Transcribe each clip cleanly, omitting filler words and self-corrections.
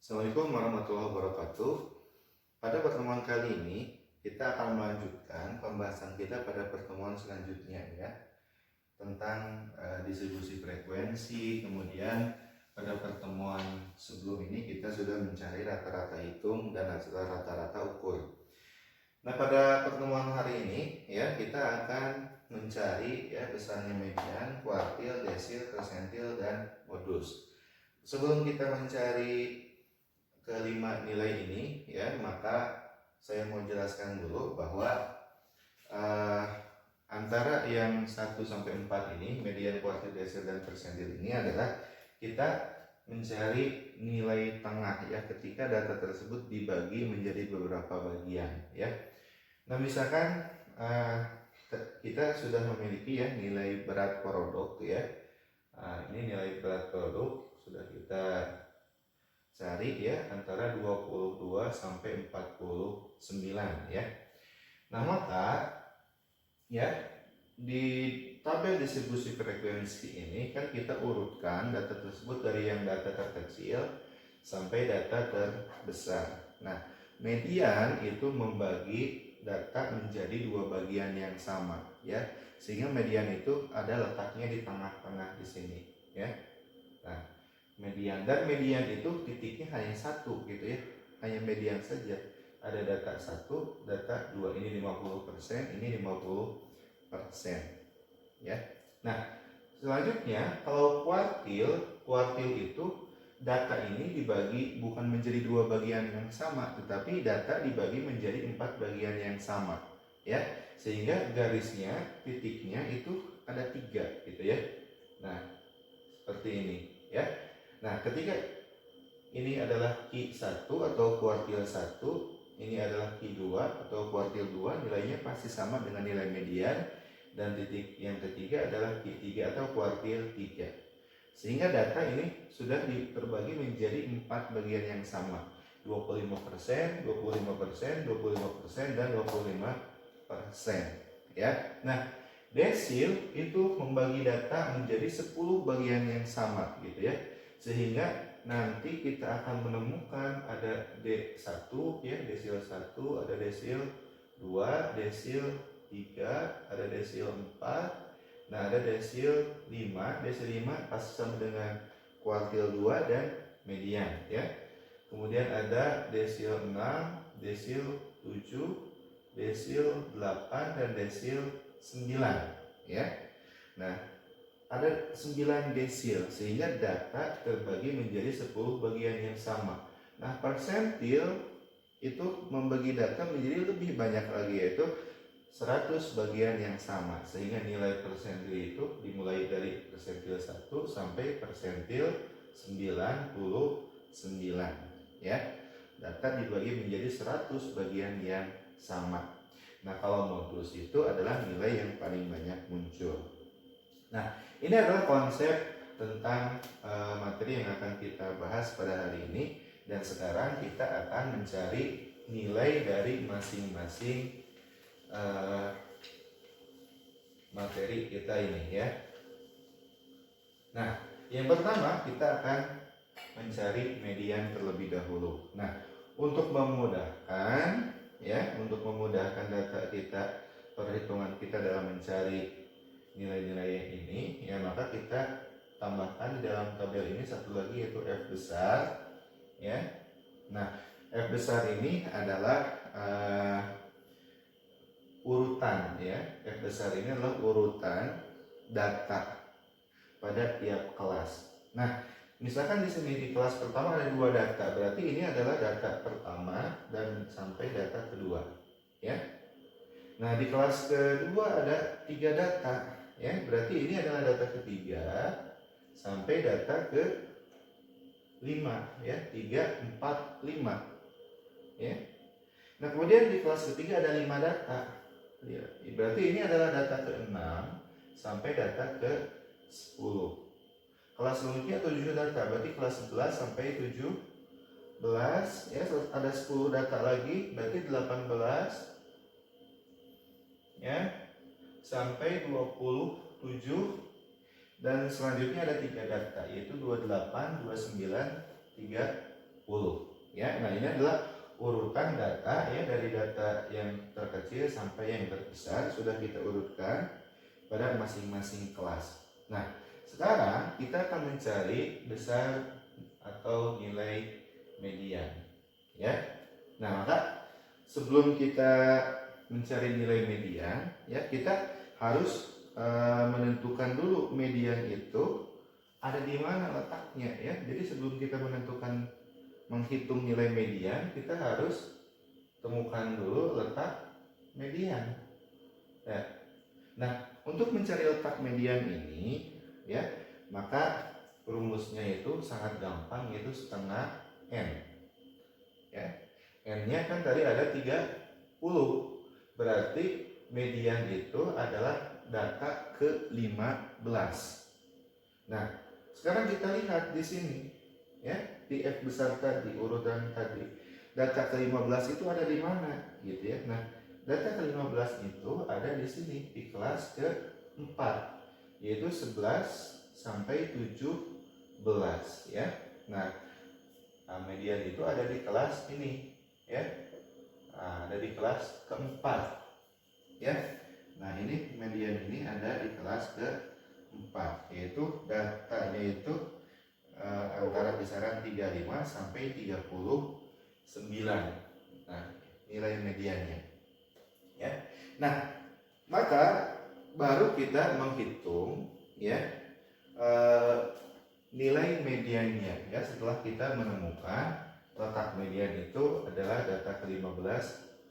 Assalamualaikum warahmatullahi wabarakatuh. Pada pertemuan kali ini kita akan melanjutkan pembahasan kita pada pertemuan selanjutnya ya, tentang distribusi frekuensi. Kemudian pada pertemuan sebelum ini kita sudah mencari rata-rata hitung dan rata-rata ukur. Nah, pada pertemuan hari ini ya kita akan mencari ya besarnya median, kuartil, desil, persentil, dan modus. Sebelum kita mencari kelima nilai ini ya, maka saya mau jelaskan dulu bahwa antara yang 1 sampai 4 ini, median, kuartil, desil, dan persentil ini adalah kita mencari nilai tengah ya ketika data tersebut dibagi menjadi beberapa bagian ya. Nah, misalkan kita sudah memiliki ya nilai berat produk ya. Ini nilai berat produk sudah kita cari ya antara 22 sampai 49 ya. Nah, maka ya di tabel distribusi frekuensi ini kan kita urutkan data tersebut dari yang data terkecil sampai data terbesar. Nah, median itu membagi data menjadi dua bagian yang sama ya, sehingga median itu ada letaknya di tengah-tengah di sini ya. Nah, median itu titiknya hanya satu gitu ya, hanya median saja. Ada data 1, data 2, ini 50%, ini 50% ya. Nah, selanjutnya kalau kuartil itu data ini dibagi bukan menjadi dua bagian yang sama, tetapi data dibagi menjadi 4 bagian yang sama ya, sehingga garisnya, titiknya itu ada 3 gitu ya. Nah, seperti ini ya. Nah, ketika ini adalah Q1 atau kuartil 1, ini adalah Q2 atau kuartil 2, nilainya pasti sama dengan nilai median, dan titik yang ketiga adalah Q3 atau kuartil 3. Sehingga data ini sudah terbagi menjadi 4 bagian yang sama, 25%, 25%, 25%, dan 25% ya. Nah, desil itu membagi data menjadi 10 bagian yang sama gitu ya, sehingga nanti kita akan menemukan ada D1 ya, desil 1, ada desil 2, desil 3, ada desil 4. Nah, ada desil 5. Desil 5 pasti sama dengan kuartil 2 dan median ya. Kemudian ada desil 6, desil 7, desil 8, dan desil 9 ya. Nah, ada 9 desil, sehingga data terbagi menjadi 10 bagian yang sama. Nah, persentil itu membagi data menjadi lebih banyak lagi, yaitu 100 bagian yang sama, sehingga nilai persentil itu dimulai dari persentil 1 sampai persentil 99 ya. Data dibagi menjadi 100 bagian yang sama. Nah, kalau modus itu adalah nilai yang paling banyak muncul. Nah, ini adalah konsep tentang materi yang akan kita bahas pada hari ini. Dan sekarang kita akan mencari nilai dari masing-masing materi kita ini ya. Nah, yang pertama kita akan mencari median terlebih dahulu. Nah, untuk memudahkan data kita, perhitungan kita dalam mencari nilai-nilai ini ya, maka kita tambahkan di dalam tabel ini satu lagi, yaitu F besar ya. Nah, F besar ini adalah urutan ya. F besar ini adalah urutan data pada tiap kelas. Nah, misalkan di sini di kelas pertama ada 2 data, berarti ini adalah data pertama dan sampai data kedua ya. Nah, di kelas kedua ada 3 data ya, berarti ini adalah data ketiga sampai data ke 5 ya, 3, 4, 5 ya. Nah, kemudian di kelas ketiga ada 5 data ya, berarti ini adalah data ke-6 sampai data ke-10. Kelas selanjutnya 7 data, berarti kelas 11 sampai 17 ya, ada 10 data lagi, berarti 18 ya sampai 27, dan selanjutnya ada 3 data, yaitu 28, 29, 30 ya. Nah, ini adalah urutan data ya, dari data yang terkecil sampai yang terbesar sudah kita urutkan pada masing-masing kelas. Nah, sekarang kita akan mencari besar atau nilai median ya. Nah, maka sebelum kita mencari nilai median ya, kita harus menentukan dulu median itu ada di mana letaknya ya. Jadi sebelum kita menghitung nilai median, kita harus temukan dulu letak median ya. Nah, untuk mencari letak median ini ya, maka rumusnya itu sangat gampang, yaitu setengah N ya. N-nya kan tadi ada 30, berarti median itu adalah data ke-15. Nah, sekarang kita lihat di sini ya, di F besar tadi, urutan tadi, data ke-15 itu ada di mana gitu ya. Nah, data ke-15 itu ada di sini di kelas ke-4, yaitu 11 sampai 17 ya. Nah, median itu ada di kelas ini ya. Nah, ada di kelas ke-4 ya. Nah, ini median ini ada di kelas ke-4, yaitu datanya itu antara kisaran 35 sampai 39. Nah, nilai mediannya ya. Nah, maka baru kita menghitung ya nilai mediannya ya, setelah kita menemukan letak median itu adalah data ke-15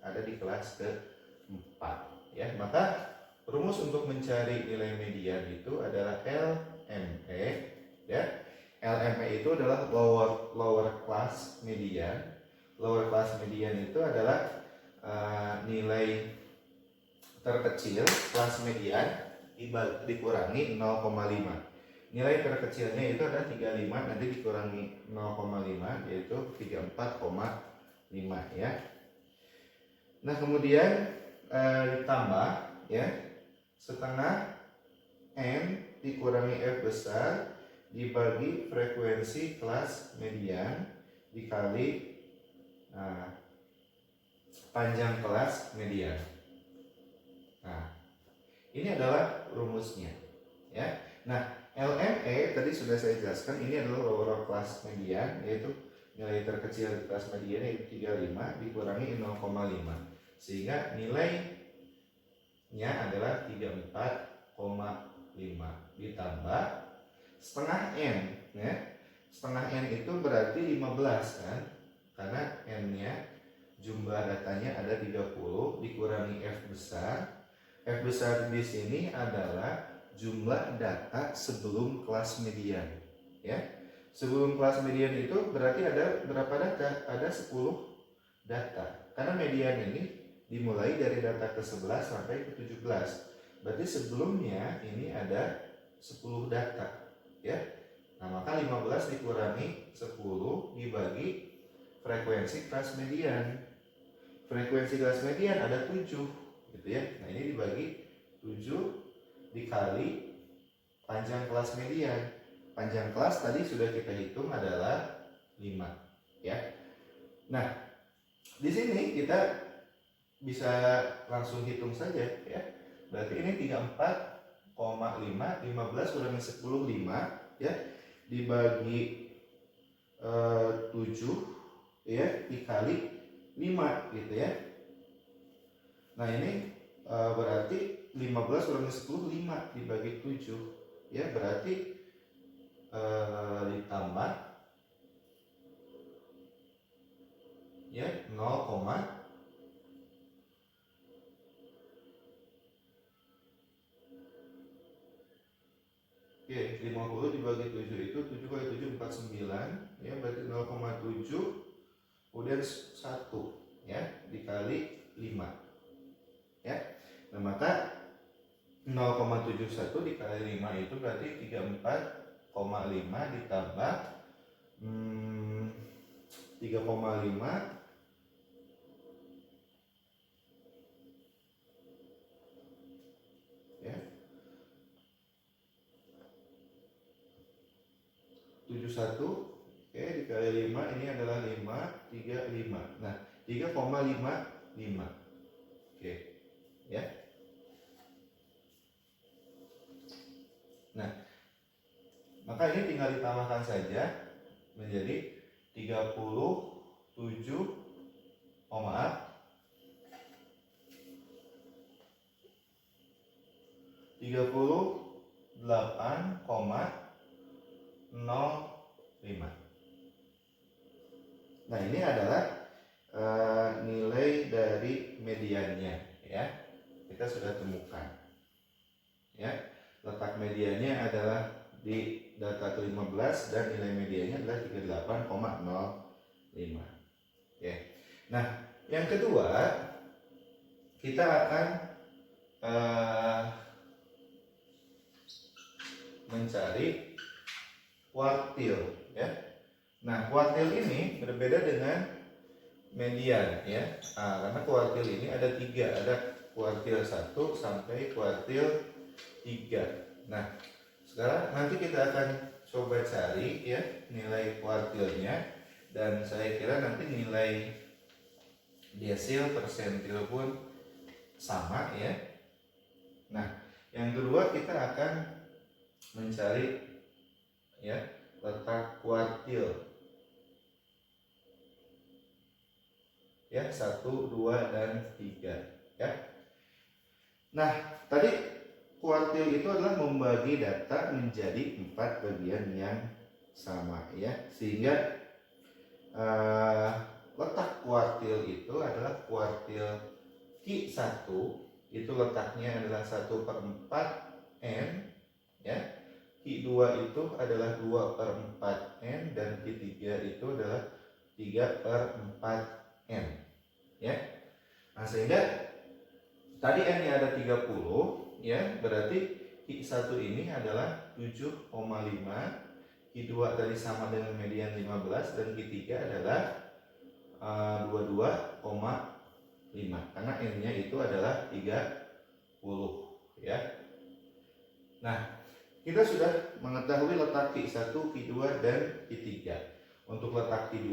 ada di kelas ke-4 ya. Maka rumus untuk mencari nilai median itu adalah LME ya. LME itu adalah lower class median. Lower class median itu adalah nilai terkecil kelas median dikurangi 0,5. Nilai terkecilnya itu ada 35, nanti dikurangi 0,5 yaitu 34,5 ya. Nah, kemudian ditambah ya, setengah N dikurangi F besar dibagi frekuensi kelas median dikali panjang kelas median. Nah, ini adalah rumusnya ya. Nah, LME tadi sudah saya jelaskan, ini adalah lower class median, yaitu nilai terkecil di kelas median yaitu 35 dikurangi 0,5, sehingga nilainya adalah 34,5 ditambah setengah N ya. Setengah N itu berarti 15 kan, karena N-nya jumlah datanya ada 30 dikurangi F besar. F besar di sini adalah jumlah data sebelum kelas median ya. Sebelum kelas median itu berarti ada berapa data? Ada 10 data, karena median ini dimulai dari data ke-11 sampai ke-17. Berarti sebelumnya ini ada 10 data ya. Nah, maka 15 dikurangi 10 dibagi frekuensi kelas median. Frekuensi kelas median ada 7 gitu ya. Nah, ini dibagi 7 dikali panjang kelas median. Panjang kelas tadi sudah kita hitung adalah 5 ya. Nah, di sini kita bisa langsung hitung saja ya. Berarti ini 34,5, 15 kurangi 10 5 ya, dibagi 7 ya, dikali 5 gitu ya. Nah, ini berarti 15 kurangi 10 5 dibagi 7 ya, berarti ditambah ya 0, 50 dibagi 7 itu 7 kali 7 49 ya, berarti 0,7 kemudian 1 ya dikali 5 ya. Nah, maka 0,71 dikali 5 itu berarti 34,5 ditambah 3,5 ya, 71 oke dikali 5 ini adalah adalah 535. Nah, 3,55. Oke. Ya. Nah, maka ini tinggal ditambahkan saja menjadi 37, oh maaf, 38,05. Nah, ini adalah nilai dari mediannya ya. Kita sudah temukan. Ya. Letak mediannya adalah di data ke-15 dan nilai mediannya adalah 38,05. Ya. Nah, yang kedua kita akan mencari kuartil ya. Nah, kuartil ini berbeda dengan median ya. Karena kuartil ini ada 3, ada kuartil 1 sampai kuartil 3. Nah, sekarang nanti kita akan coba cari ya nilai kuartilnya, dan saya kira nanti nilai desil persentil pun sama ya. Nah, yang kedua kita akan mencari ya letak kuartil ya 1, 2, dan 3 ya. Nah, tadi kuartil itu adalah membagi data menjadi 4 bagian yang sama ya, sehingga letak kuartil itu adalah kuartil Q1 itu letaknya adalah 1/4 N ya. Q2 itu adalah 2/4 N, dan Q3 itu adalah 3/4 N ya. Nah, sehingga tadi N-nya ada 30 ya, berarti Q1 ini adalah 7,5, Q2 tadi sama dengan median 15, dan Q3 adalah 22,5 karena N-nya itu adalah 30 ya. Nah, kita sudah mengetahui letak Q1, Q2, dan Q3. Untuk letak Q2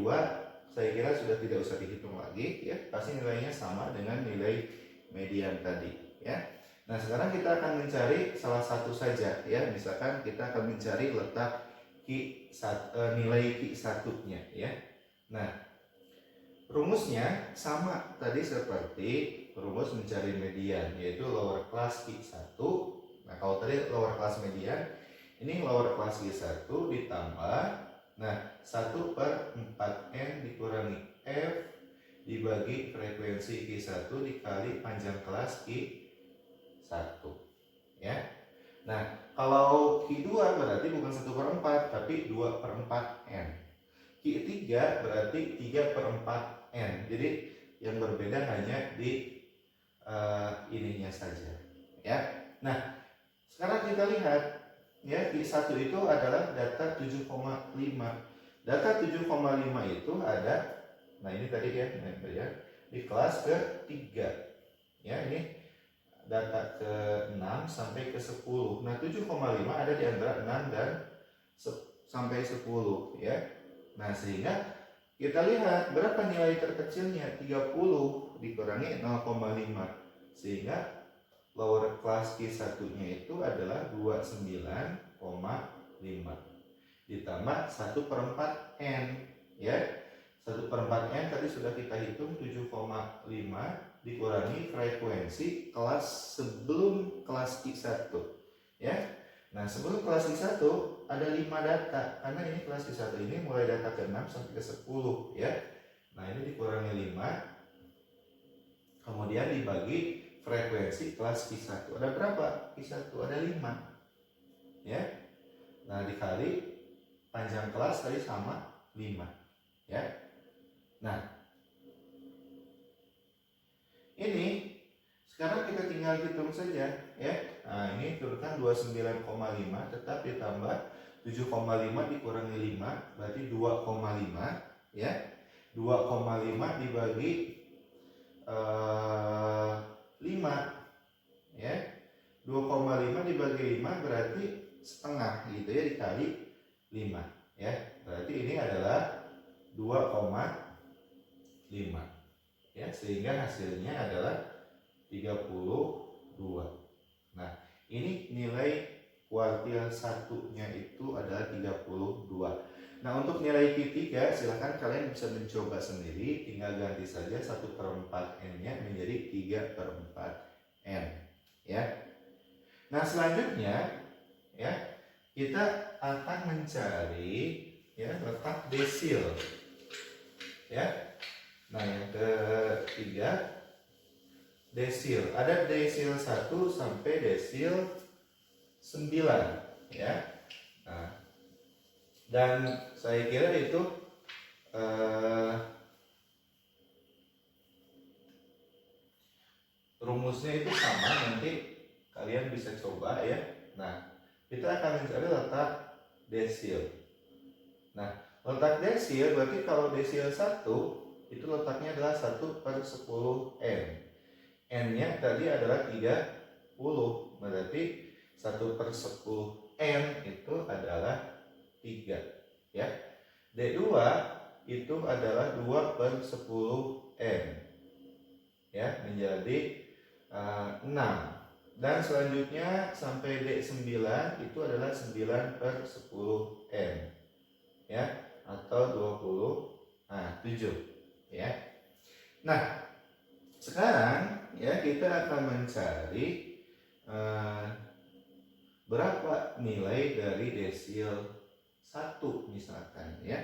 saya kira sudah tidak usah dihitung lagi ya, pasti nilainya sama dengan nilai median tadi ya. Nah, sekarang kita akan mencari salah satu saja ya. Misalkan kita akan mencari letak nilai Q1-nya ya. Nah, rumusnya sama tadi seperti rumus mencari median, yaitu lower class Q1. Nah, kalau tadi lower class median, ini lower class Q1 ditambah, nah 1/4 N dikurangi F dibagi frekuensi Q1 dikali panjang kelas Q1 ya. Nah, kalau Q2 berarti bukan 1/4 tapi 2/4 N. Q3 berarti 3/4 N. Jadi yang berbeda hanya di ininya saja ya. Nah, sekarang kita lihat ya, Q1 itu adalah data 7,5. Data 7,5 itu ada, nah ini tadi ya, di kelas ke-3 ya. Ini data ke-6 sampai ke-10. Nah, 7,5 ada di antara 6 dan sampai 10 ya. Nah, sehingga kita lihat berapa nilai terkecilnya, 30 dikurangi 0,5, sehingga lower class Q1-nya itu adalah 29,5 ditambah 1/4 N ya. 1/4 N tadi sudah kita hitung 7,5 dikurangi frekuensi kelas sebelum kelas Q1 ya. Nah, sebelum kelas Q1 ada 5 data, karena ini kelas Q1 ini mulai data ke-6 sampai ke-10 ya. Nah, ini dikurangi 5 kemudian dibagi frekuensi kelas Q1. Ada berapa? Q1 ada 5 ya. Nah, dikali panjang kelas tadi sama 5 ya. Nah, ini sekarang kita tinggal hitung saja ya. Nah, ini turunkan 29,5 tetap ditambah 7,5 dikurangi 5 berarti 2,5 ya. 2,5 dibagi 5 ya. 2,5 dibagi 5 berarti setengah gitu ya, dikali 5 ya. Berarti ini adalah 2,5 ya, sehingga hasilnya adalah 32. Nah, ini nilai kuartil satunya itu adalah 32. Nah, untuk nilai Q3 silahkan kalian bisa mencoba sendiri, tinggal ganti saja 1/4 N nya menjadi 3/4 N ya. Nah, selanjutnya ya, kita akan mencari ya letak desil ya. Nah, yang ketiga desil. Ada desil 1 sampai desil 9 ya. Nah, dan saya kira itu rumusnya itu sama, nanti kalian bisa coba ya. Nah, kita akan mencari letak desil. Nah, letak desil berarti kalau desil 1 itu letaknya adalah 1/10 N. N-nya tadi adalah 30, berarti 1/10 N itu adalah 3 ya. D2 itu adalah 2/10 N ya, menjadi 6. Dan selanjutnya sampai D9 itu adalah 9/10 N ya, atau 27 ya. Nah, sekarang ya kita akan mencari berapa nilai dari desil 1 misalkan ya.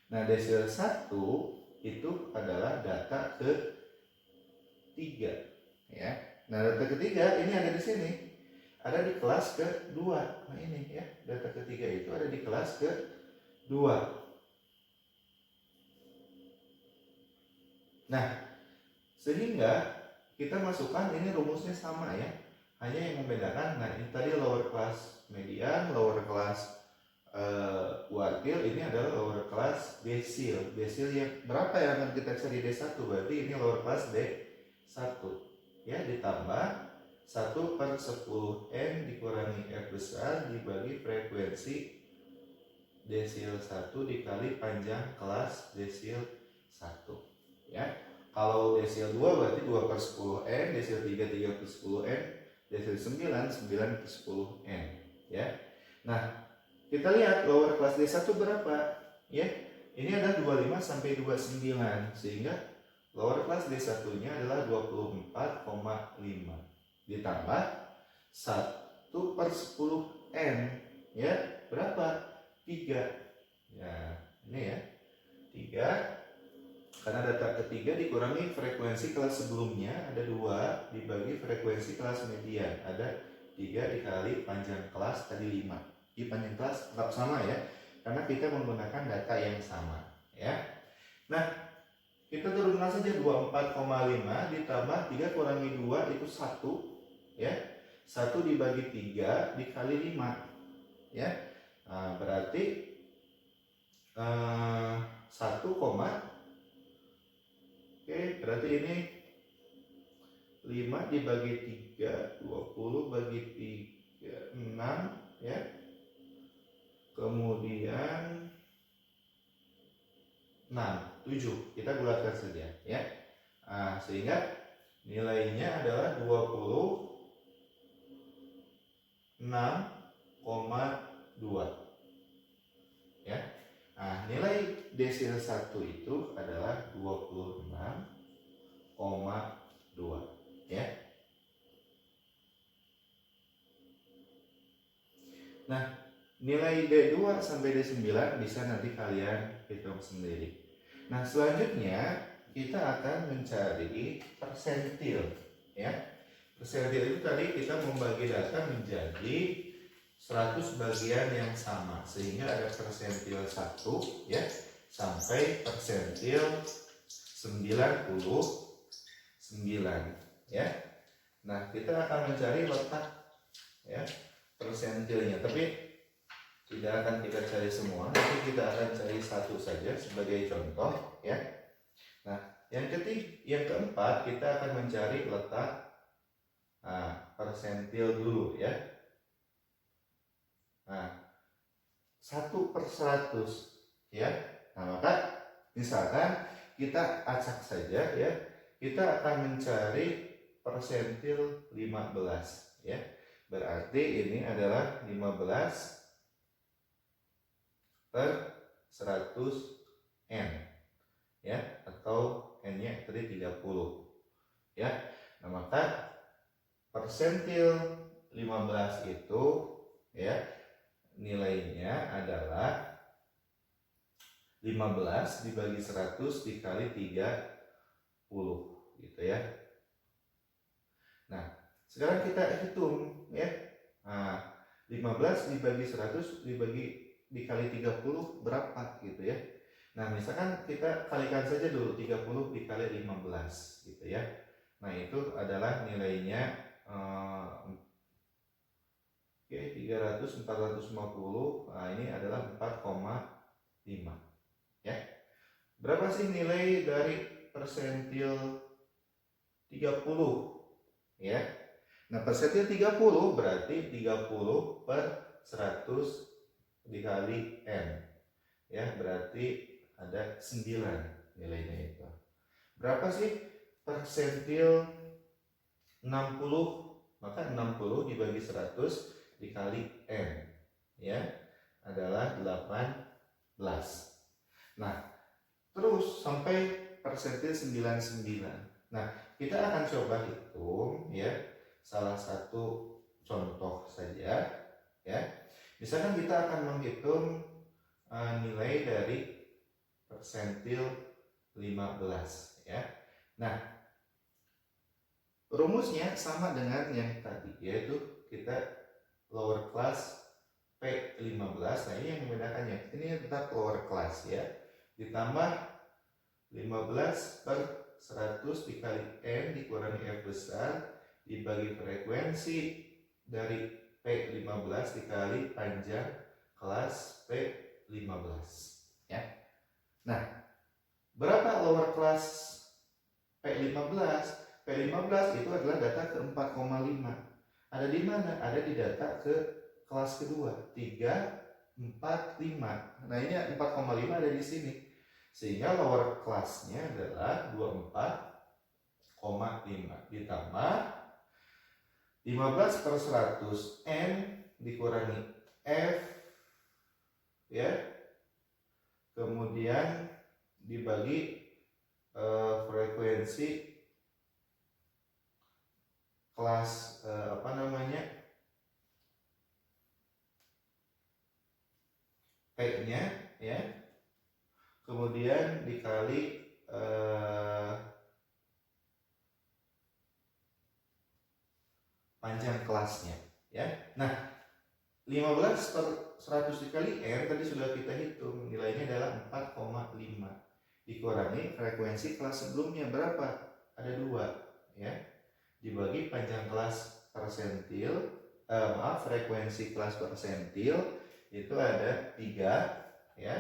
Nah, desil 1 itu adalah data ketiga ya. Nah, data ketiga ini ada di sini. Ada di kelas kedua. Nah, ini ya, data ketiga itu ada di kelas kedua. Nah, sehingga kita masukkan ini rumusnya sama ya. Hanya yang membedakan, nah ini tadi lower class median, lower class kuartil, ini adalah lower class desil. Desil yang berapa yang akan kita cari D1? Berarti ini lower class D1 ya, ditambah 1/10 N dikurangi F besar dibagi frekuensi desil 1 dikali panjang kelas desil 1 ya. Kalau desil 2 berarti 2/10 N, desil 3 3/10 N, desil 9 9/10 N ya. Nah, kita lihat lower class D1 berapa ya. Ini adalah 25 sampai 29, sehingga lower class D1-nya adalah 24,5 ditambah 1/10 N ya, berapa? 3 ya, ini ya 3, karena data ketiga dikurangi frekuensi kelas sebelumnya ada 2 dibagi frekuensi kelas median ada 3 dikali panjang kelas tadi 5. Di panjang kelas tetap sama ya, karena kita menggunakan data yang sama ya. Nah, kita turunkan saja 24,5 ditambah 3 kurangi 2 itu 1 ya. 1 dibagi 3 dikali 5 ya. Nah, berarti 1, oke, berarti ini 5 dibagi 3 20 bagi 3 6 ya. Kemudian 6, 7 kita bulatkan saja ya. Nah, sehingga nilainya adalah 26,2 ya. Nah, nilai desil 1 itu adalah 26,2 ya. Nah, nilai D2 sampai D9 bisa nanti kalian hitung sendiri. Nah, selanjutnya kita akan mencari persentil ya. Persentil itu tadi kita membagi data menjadi 100 bagian yang sama, sehingga ada persentil 1 ya sampai persentil 99 ya. Nah, kita akan mencari letak ya persentilnya, tapi tidak akan kita cari semua, nanti kita akan cari satu saja sebagai contoh ya. Nah, yang keempat kita akan mencari letak persentil dulu ya. Nah, 1/100 ya. Nah, maka Misalkan kita acak saja ya, kita akan mencari persentil 15 ya. Berarti ini adalah 15 per 100 N ya, atau N-nya tadi 30 ya. Nah, maka persentil 15 itu ya nilainya adalah 15 dibagi 100 dikali 30 gitu ya. Nah, sekarang kita hitung ya. Nah, 15 dibagi 100 dikali 30 berapa gitu ya. Nah, misalkan kita kalikan saja dulu 30 dikali 15 gitu ya. Nah, itu adalah nilainya 300 450. Nah, ini adalah 4,5 ya. Berapa sih nilai dari persentil 30 ya? Nah, persentil 30 berarti 30 per 100 dikali N ya, berarti ada 9 nilainya itu. Berapa sih persentil 60? Maka 60 dibagi 100 dikali N ya adalah 18. Nah, terus sampai persentil 99. Nah, kita akan coba hitung ya salah satu contoh saja ya. Misalkan kita akan menghitung nilai dari persentil 15 ya. Nah, rumusnya sama dengan yang tadi, yaitu kita lower class P15. Nah, ini yang membedakannya. Ini tetap lower class ya. Ditambah 15 per 100 dikali N dikurangi F besar dibagi frekuensi dari P15 dikali panjang kelas P15 ya. Nah, berapa lower class P15? P15 itu adalah data ke 4,5. Ada di mana? Ada di data ke kelas kedua 3, 4, 5. Nah, ini 4,5 ada di sini. Sehingga lower class-nya adalah 24,5 ditambah 15 per 100 N dikurangi F ya, kemudian dibagi frekuensi kelas P-nya ya, kemudian dikali panjang kelasnya ya. Nah, 15 per 100 dikali N tadi sudah kita hitung, nilainya adalah 4,5 dikurangi frekuensi kelas sebelumnya berapa? Ada 2 ya, dibagi panjang kelas persentil frekuensi kelas persentil itu ada 3 ya,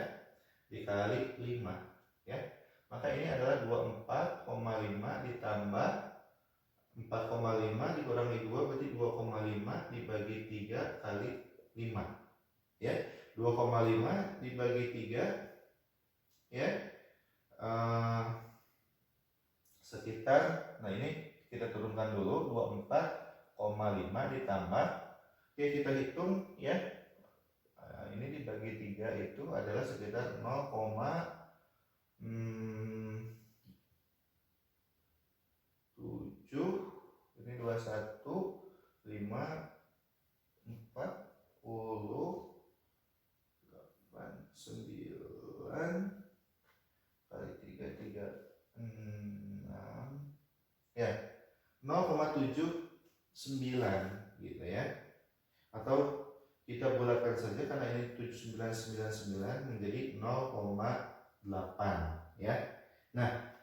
dikali 5 ya. Maka ini adalah 24,5 ditambah 4,5 dikurangi 2 berarti 2,5 dibagi 3 kali 5 ya. 2,5 dibagi 3 ya sekitar, nah ini kita turunkan dulu, 24,5 ditambah, oke kita hitung ya, ini dibagi 3 itu adalah sekitar 0,7, ini 21, 5, 40, 8, 9 kali 3, 6 ya, 0,79 gitu ya. Atau kita bulatkan saja karena ini 7999 menjadi 0,8 ya. Nah,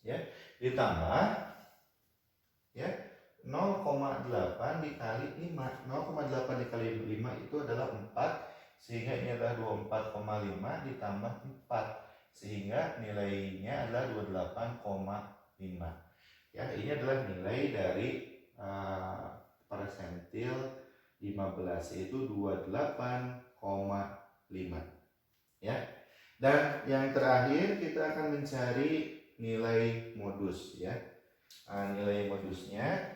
ya ditambah ya 0,8 dikali 5. 0,8 dikali 5 itu adalah 4, sehingga ini adalah 24,5 ditambah 4 sehingga nilainya adalah 28,5 ya. Ini adalah nilai dari persentil 15 yaitu 28,5 ya. Dan yang terakhir kita akan mencari nilai modus ya. Nilai modusnya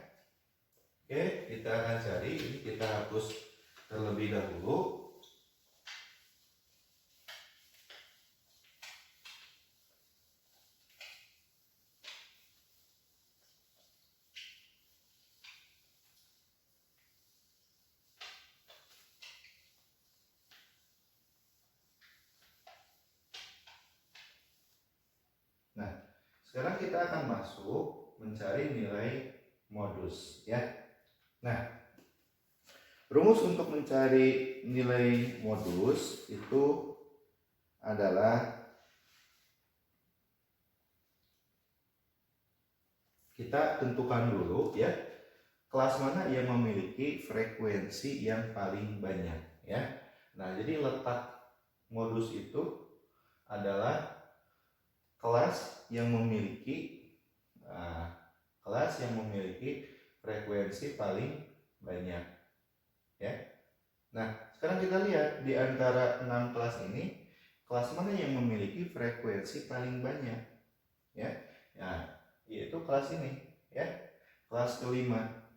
oke, kita akan cari, ini kita hapus terlebih dahulu. Nah, sekarang kita akan masuk mencari nilai modus ya. Nah, rumus untuk mencari nilai modus itu adalah kita tentukan dulu ya, kelas mana yang memiliki frekuensi yang paling banyak ya. Nah, jadi letak modus itu adalah kelas yang memiliki frekuensi paling banyak ya. Nah, sekarang kita lihat di antara 6 kelas ini, kelas mana yang memiliki frekuensi paling banyak ya. Nah, yaitu kelas ini ya, kelas kelima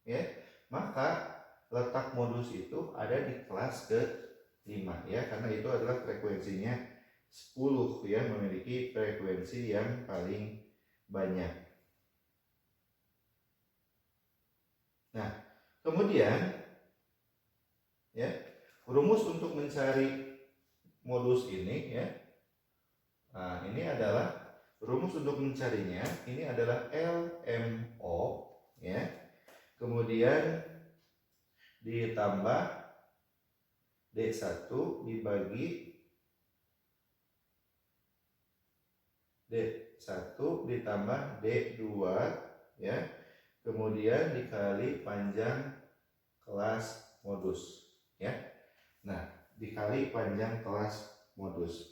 ya. Maka letak modus itu ada di kelas ke-5 ya, karena itu adalah frekuensinya 10 ya, memiliki frekuensi yang paling banyak. Nah, kemudian ya, rumus untuk mencari modus ini ya. Nah, ini adalah rumus untuk mencarinya, ini adalah LMO ya. Kemudian ditambah D1 dibagi D1 ditambah D2 ya. Kemudian dikali panjang kelas modus ya. Nah, dikali panjang kelas modus.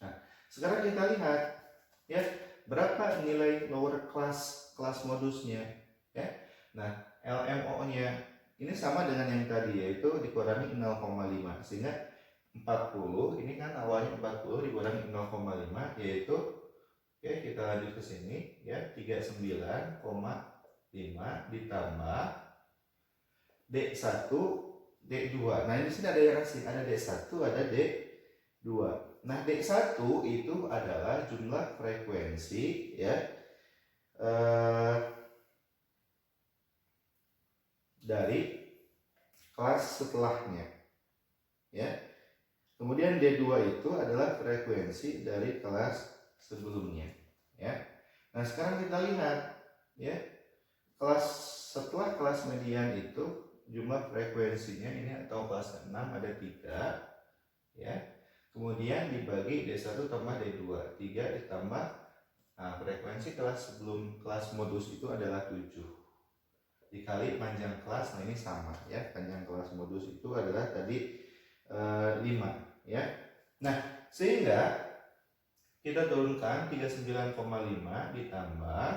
Nah, sekarang kita lihat ya, berapa nilai lower class kelas modusnya ya. Nah, LMO-nya ini sama dengan yang tadi, yaitu dikurangi 0,5, sehingga 40 ini kan awalnya 40 dikurangi 0,5 yaitu oke, kita lanjut ke sini ya, 39,5 ditambah D1 D2. Nah, ini sini ada yang kasih, ada D1 ada D2. Nah, D1 itu adalah jumlah frekuensi ya dari kelas setelahnya ya. Kemudian D2 itu adalah frekuensi dari kelas sebelumnya ya. Nah, sekarang kita lihat ya, kelas setelah kelas median itu jumlah frekuensinya ini, atau kelas 6 ada 3 ya. Kemudian dibagi D1 tambah D2, 3 ditambah frekuensi kelas sebelum kelas modus itu adalah 7 dikali panjang kelas. Nah, ini sama ya, panjang kelas modus itu adalah tadi 5 ya. Nah, sehingga kita turunkan 39,5 ditambah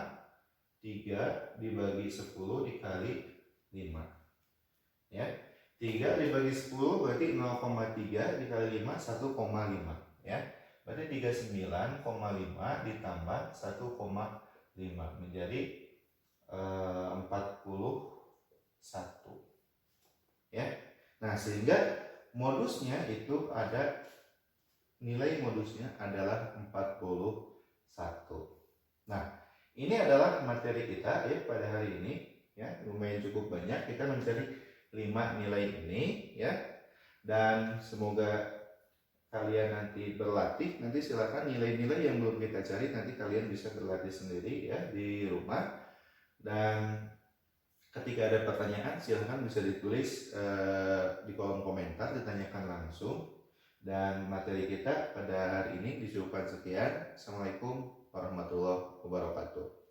3 dibagi 10 dikali 5 ya. 3 dibagi 10 berarti 0,3 dikali 5 1,5 ya. Berarti 39,5 ditambah 1,5 menjadi 41 ya. Nah, sehingga modusnya itu ada, nilai modusnya adalah 41. Nah, ini adalah materi kita ya pada hari ini ya, lumayan cukup banyak, kita mencari 5 nilai ini ya. Dan semoga kalian nanti berlatih, nanti silakan nilai-nilai yang belum kita cari nanti kalian bisa berlatih sendiri ya di rumah. Dan ketika ada pertanyaan silahkan bisa ditulis di kolom komentar, ditanyakan langsung. Dan materi kita pada hari ini dicukupkan sekian. Assalamualaikum warahmatullahi wabarakatuh.